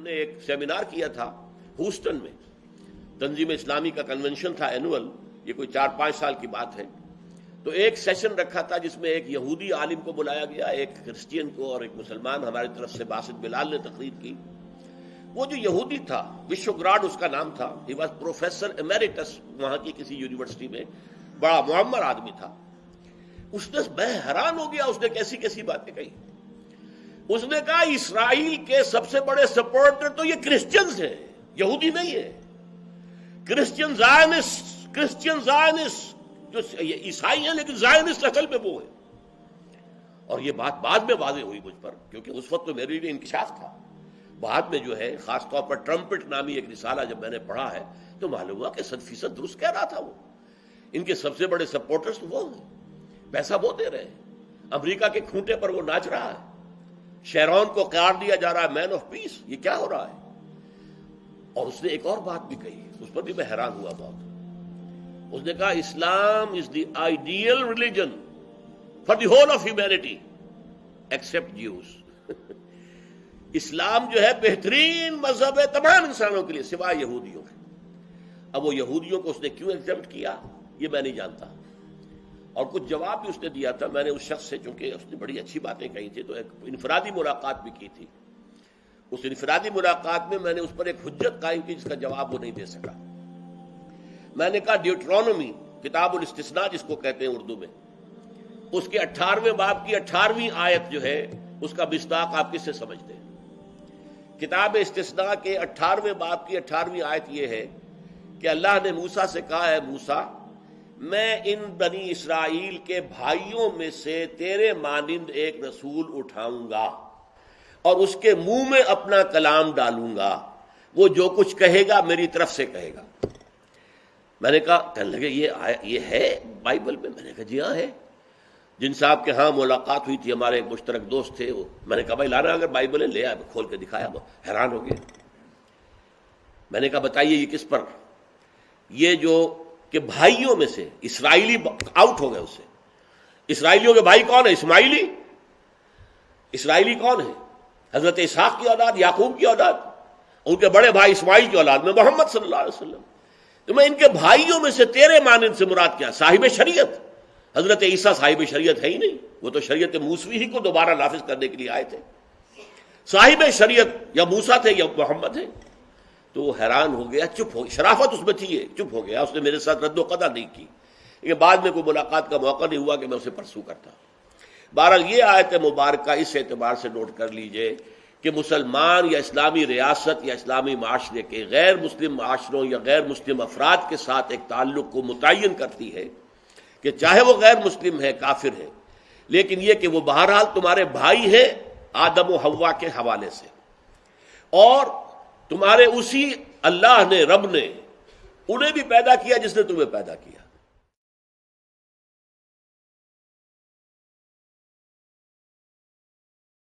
نے ایک سیمینار کیا تھا ہیوسٹن میں، تنظیم اسلامی کا کنونشن تھا اینول، یہ کوئی 4-5 سال کی بات ہے. تو ایک سیشن رکھا تھا جس میں ایک یہودی عالم کو بلایا گیا، ایک کرسچین کو اور ایک مسلمان ہماری طرف سے باسط بلال نے تقریر کی. وہ جو یہودی تھا، وشوگراڈ اس کا نام تھا، ہی واز پروفیسر ایمیریٹس وہاں کی کسی یونیورسٹی میں، بڑا معمر آدمی تھا. میں حیران ہو گیا، اس نے کیسی کیسی باتیں کہی. اس نے کہا اسرائیل کے سب سے بڑے سپورٹر تو یہ کرسچنز ہیں، یہودی نہیں ہے. کرسچن زائنسٹ جو عیسائی ہیں لیکن زائنسٹ اصل میں وہ ہے. اور یہ بات بعد میں واضح ہوئی مجھ پر، کیونکہ اس وقت تو میرے لیے انکشاف تھا. بعد میں جو ہے خاص طور پر ٹرمپٹ نامی ایک رسالہ جب میں نے پڑھا ہے تو معلوم ہوا کہ 100% درست کہہ رہا تھا. وہ ان کے سب سے بڑے سپورٹرز تو وہ ہیں، پیسہ وہ دے رہے ہیں. امریکہ کے کھوٹے پر وہ ناچ رہا ہے. شیرون کو قرار دیا جا رہا ہے مین آف پیس. یہ کیا ہو رہا ہے؟ اور اس نے ایک اور بات بھی کہی، اس پر بھی میں حیران ہوا بہت. اس نے کہا Islam is the ideal religion for the whole of humanity except Jews. اسلام جو ہے بہترین مذہب ہے تمام انسانوں کے لیے سوائے یہودیوں کے. اب وہ یہودیوں کو اس نے کیوں ایگزمپٹ کیا یہ میں نہیں جانتا، اور کچھ جواب بھی اس نے دیا تھا. میں نے اس شخص سے، چونکہ اس نے بڑی اچھی باتیں کہی تھی، تو ایک انفرادی ملاقات بھی کی تھی. اس انفرادی ملاقات میں میں نے اس پر ایک حجت قائم کی جس کا جواب وہ نہیں دے سکا. میں نے کہا ڈیوٹرونومی کتاب الاستثناء جس کو کہتے ہیں اردو میں، اس کے 18ویں باب کی 18ویں آیت جو ہے اس کا مصداق آپ کس سے سمجھتے ہیں؟ کتاب استثناء کے 18ویں باب کی 18ویں آیت یہ ہے کہ اللہ نے موسیٰ سے کہا ہے موسیٰ میں ان بنی اسرائیل کے بھائیوں میں سے تیرے مانند ایک رسول اٹھاؤں گا اور اس کے منہ میں اپنا کلام ڈالوں گا، وہ جو کچھ کہے گا میری طرف سے کہے گا. میں نے کہا، کہنے لگے یہ ہے بائبل میں؟ میں نے کہا جی ہاں ہے. جن صاحب کے ہاں ملاقات ہوئی تھی، ہمارے ایک مشترک دوست تھے، میں نے کہا بھائی لانا اگر بائبل ہے لے آیا. کھول کے دکھایا، حیران ہو گئے. میں نے کہا بتائیے یہ کس پر؟ یہ جو کہ بھائیوں میں سے اسرائیلی آؤٹ ہو گئے اس سے. اسرائیلیوں کے بھائی کون ہے؟ اسماعیلی. اسرائیلی کون ہے؟ حضرت اسحاق کی اولاد، یعقوب کی اولاد. ان کے بڑے بھائی اسماعیل کی اولاد میں محمد صلی اللہ علیہ وسلم. تو میں ان کے بھائیوں میں سے تیرے مانند سے مراد کیا؟ صاحب شریعت. حضرت عیسیٰ صاحب شریعت ہے ہی نہیں، وہ تو شریعت موسوی ہی کو دوبارہ نافذ کرنے کے لیے آئے تھے. صاحب شریعت یا موسیٰ تھے یا محمد ہے. تو وہ حیران ہو گیا، چپ ہو، شرافت اس میں تھی، چپ ہو گیا. اس نے میرے ساتھ رد و قدع نہیں کی، لیکن بعد میں کوئی ملاقات کا موقع نہیں ہوا کہ میں اسے پرسو کرتا. بہرحال یہ آیت مبارکہ اس اعتبار سے نوٹ کر لیجئے کہ مسلمان یا اسلامی ریاست یا اسلامی معاشرے کے غیر مسلم معاشروں یا غیر مسلم افراد کے ساتھ ایک تعلق کو متعین کرتی ہے کہ چاہے وہ غیر مسلم ہے، کافر ہے، لیکن یہ کہ وہ بہرحال تمہارے بھائی ہیں آدم و حوا کے حوالے سے، اور تمہارے اسی اللہ نے، رب نے انہیں بھی پیدا کیا جس نے تمہیں پیدا کیا.